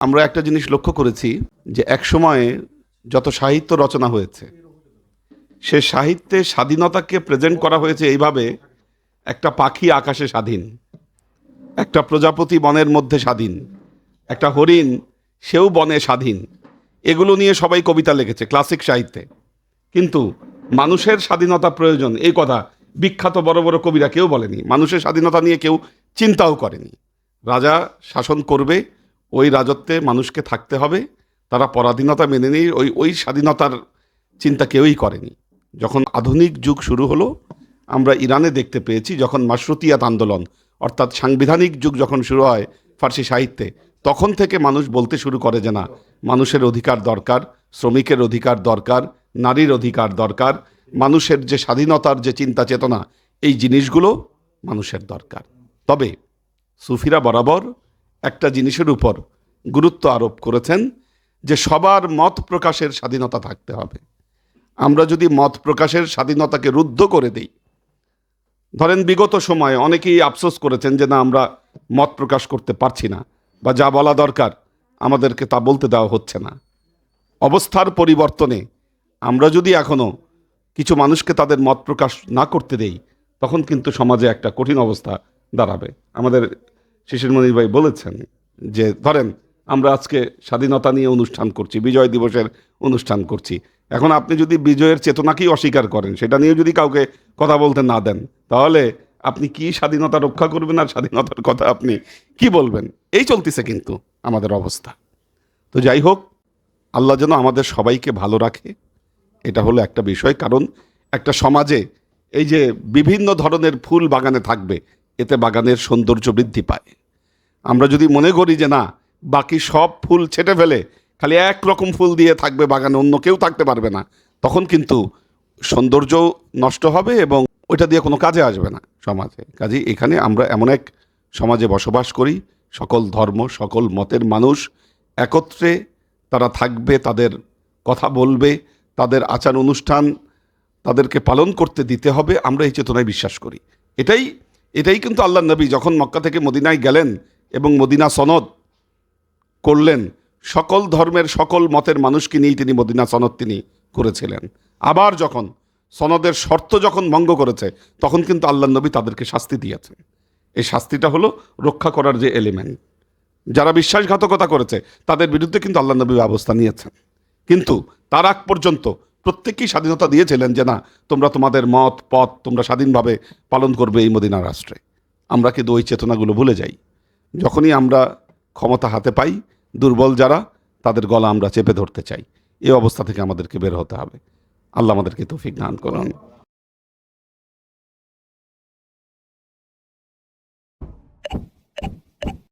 আমরা একটা জিনিস লক্ষ্য করেছি যে এক সময়ে যত সাহিত্য রচনা হয়েছে সে সাহিত্যে স্বাধীনতাকে প্রেজেন্ট করা হয়েছে এইভাবে, একটা পাখি আকাশে স্বাধীন, একটা প্রজাপতি বনের মধ্যে স্বাধীন, একটা হরিণ সেও বনে স্বাধীন। এগুলো নিয়ে সবাই কবিতা লিখেছে ক্লাসিক সাহিত্যে। কিন্তু মানুষের স্বাধীনতা প্রয়োজন এই কথা বিখ্যাত বড় বড় কবিরা কেউ বলেনি। মানুষের স্বাধীনতা নিয়ে কেউ চিন্তাও করেনি। রাজা শাসন করবে, ওই রাজত্বে মানুষকে থাকতে হবে, তারা পরাধীনতা মেনে নেই, ওই স্বাধীনতার চিন্তা কেউই করেনি। যখন আধুনিক যুগ শুরু হলো, আমরা ইরানে দেখতে পেয়েছি যখন মাশরুতিয়াত আন্দোলন অর্থাৎ সাংবিধানিক যুগ যখন শুরু হয় ফার্সি সাহিত্যে, তখন থেকে মানুষ বলতে শুরু করে যে না, মানুষের অধিকার দরকার, শ্রমিকের অধিকার দরকার, নারীর অধিকার দরকার, মানুষের যে স্বাধীনতার যে চিন্তা চেতনা, এই জিনিসগুলো মানুষের দরকার। তবে সুফিরা বরাবর একটা জিনিসের উপর গুরুত্ব আরোপ করেছেন যে সবার মত প্রকাশের স্বাধীনতা থাকতে হবে। আমরা যদি মত প্রকাশের স্বাধীনতাকে রুদ্ধ করে দিই, ধরেন বিগত সময়ে অনেকেই আফসোস করেছেন যে না, আমরা মত প্রকাশ করতে পারছি না, বা যা বলা দরকার আমাদেরকে তা বলতে দেওয়া হচ্ছে না। অবস্থার পরিবর্তনে আমরা যদি এখনো কিছু মানুষকে তাদের মত প্রকাশ না করতে দেই, তখন কিন্তু সমাজে একটা কঠিন অবস্থা দাঁড়াবে। আমাদের শিশির মনির ভাই বলেছেন যে ধরেন আমরা আজকে স্বাধীনতা নিয়ে অনুষ্ঠান করছি, বিজয় দিবসের অনুষ্ঠান করছি। এখন আপনি যদি বিজয়ের চেতনাকেই অস্বীকার করেন, সেটা নিয়ে যদি কাউকে কথা বলতে না দেন, তাহলে আপনি কি স্বাধীনতা রক্ষা করবেন আর স্বাধীনতার কথা আপনি কি বলবেন? এই চলতেছে কিন্তু আমাদের অবস্থা। তো যাই হোক, আল্লাহ যেন আমাদের সবাইকে ভালো রাখে, এটা হলো একটা বিষয়। কারণ একটা সমাজে এই যে বিভিন্ন ধরনের ফুল বাগানে থাকবে, এতে বাগানের সৌন্দর্য বৃদ্ধি পায়। আমরা যদি মনে করি যে না, বাকি সব ফুল ছেটে ফেলে খালি একরকম ফুল দিয়ে থাকবে বাগানে, অন্য কেউ থাকতে পারবে না, তখন কিন্তু সৌন্দর্য নষ্ট হবে এবং ওইটা দিয়ে কোনো কাজে আসবে না সমাজে। কাজেই এখানে আমরা এমন এক সমাজে বসবাস করি, সকল ধর্ম সকল মতের মানুষ একত্রে তারা থাকবে, তাদের কথা বলবে, তাদের আচার অনুষ্ঠান তাদেরকে পালন করতে দিতে হবে। আমরা এই চেতনায় বিশ্বাস করি। এটাই কিন্তু আল্লাহ নবী যখন মক্কা থেকে মদিনায় গেলেন এবং মদিনা সনদ করলেন, সকল ধর্মের সকল মতের মানুষকে নিয়েই তিনি মদিনা সনদ তিনি করেছিলেন। আবার যখন সনদের শর্ত যখন ভঙ্গ করেছে, তখন কিন্তু আল্লাহ নবী তাদেরকে শাস্তি দিয়েছেন। এই শাস্তিটা হলো রক্ষা করার যে এলিমেন্ট। যারা বিশ্বাসঘাতকতা করেছে তাদের বিরুদ্ধে কিন্তু আল্লাহ নবী ব্যবস্থা নিয়েছেন। কিন্তু তার আগ পর্যন্ত প্রত্যেকেই স্বাধীনতা দিয়েছিলেন যে না, তোমরা তোমাদের মত পথ তোমরা স্বাধীনভাবে পালন করবে এই মদিনা রাষ্ট্রে। আমরা কিন্তু ওই চেতনাগুলো ভুলে যাই। যখনই আমরা ক্ষমতা হাতে পাই, দুর্বল যারা তাদের গলা আমরা চেপে ধরতে চাই। এই অবস্থা থেকে আমাদেরকে বের হতে হবে। আল্লাহ আমাদেরকে তৌফিক দান করুন।